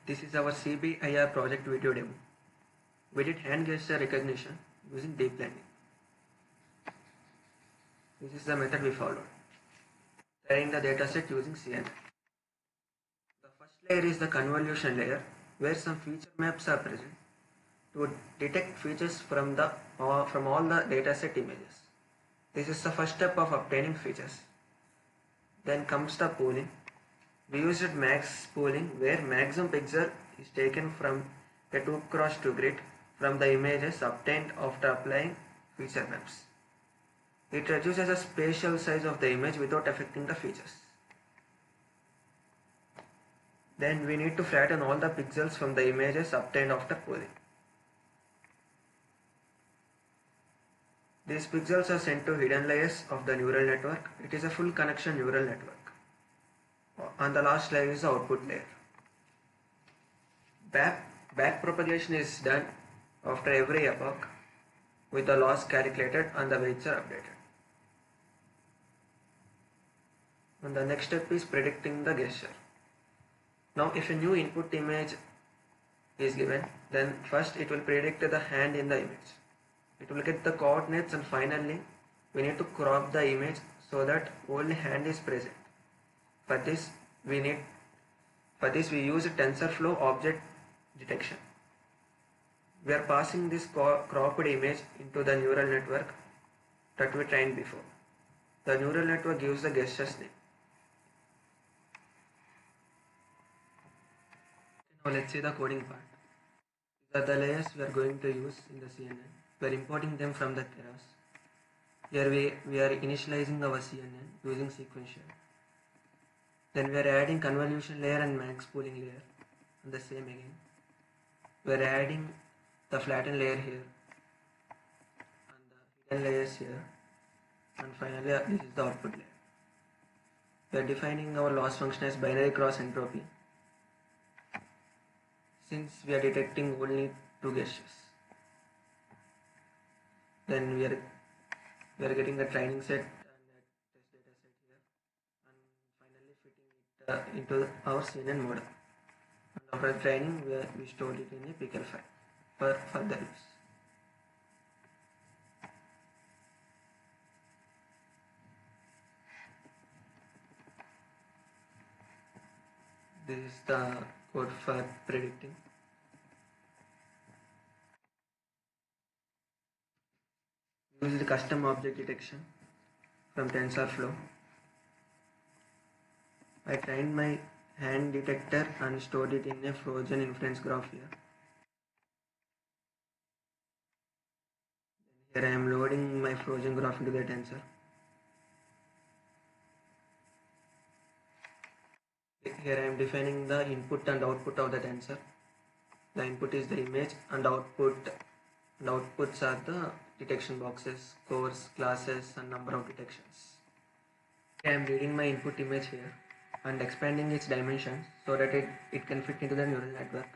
This is our CBIR project video demo. We did hand gesture recognition using deep learning. This is the method we followed. Training the dataset using CNN. The first layer is the convolution layer, where some feature maps are present to detect features from all the dataset images. This is the first step of obtaining features. Then comes the pooling. We used max pooling, where maximum pixel is taken from a 2x2 grid from the images obtained after applying feature maps. It reduces the spatial size of the image without affecting the features. Then we need to flatten all the pixels from the images obtained after pooling. These pixels are sent to hidden layers of the neural network. It is a full connection neural network. And the last layer is the output layer. Back propagation is done after every epoch with the loss calculated and the weights are updated. And the next step is predicting the gesture. Now if a new input image is given, then first it will predict the hand in the image. It will get the coordinates, and finally we need to crop the image so that only hand is present. For this we use TensorFlow object detection. We are passing this cropped image into the neural network that we trained before. The neural network gives the gestures name. Now let's see the coding part. These are the layers we are going to use in the CNN. We are importing them from the keras. Here we are initializing our CNN using sequential. Then we are adding convolution layer and max pooling layer, and the same again. We are adding the flatten layer here and the hidden layers here, and finally this is the output layer. We are defining our loss function as binary cross entropy, since we are detecting only two gestures. Then we are getting the training set and test data set here, and finally fitting it into our CNN model. And after training, we stored it in a pickle file for further use. This is the code for predicting. Use the custom object detection from TensorFlow. I trained my hand detector and stored it in a frozen inference graph here. Here I am loading my frozen graph into the tensor. Here I am defining the input and output of the tensor. The input is the image, and outputs are the detection boxes, scores, classes, and number of detections. I am reading my input image here and expanding its dimensions so that it can fit into the neural network.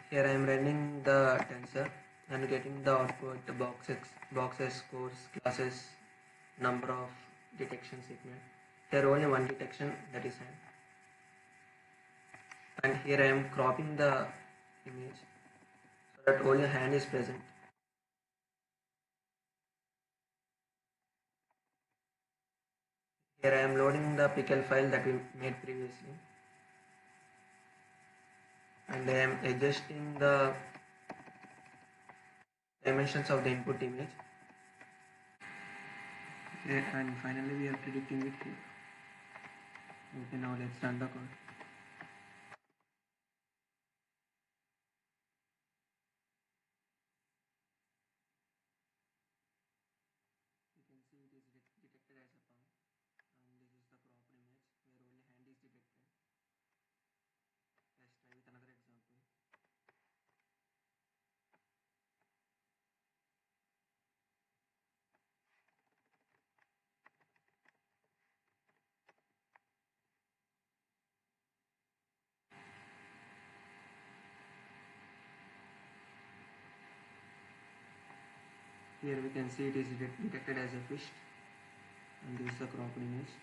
Here I am running the tensor and getting the output, the boxes, scores, classes, number of detection segment. Here only one detection, that is hand. And here I am cropping the image so that only hand is present. Here I am loading the pickle file that we made previously, and I am adjusting the dimensions of the input image. Okay, and finally we are predicting it here. Okay, now let's run the code. You can see it is detected as a palm, and this is the cropped image where only hand is detected. Let's try with another example. Here we can see it is detected as a fish, and this is the cropped image.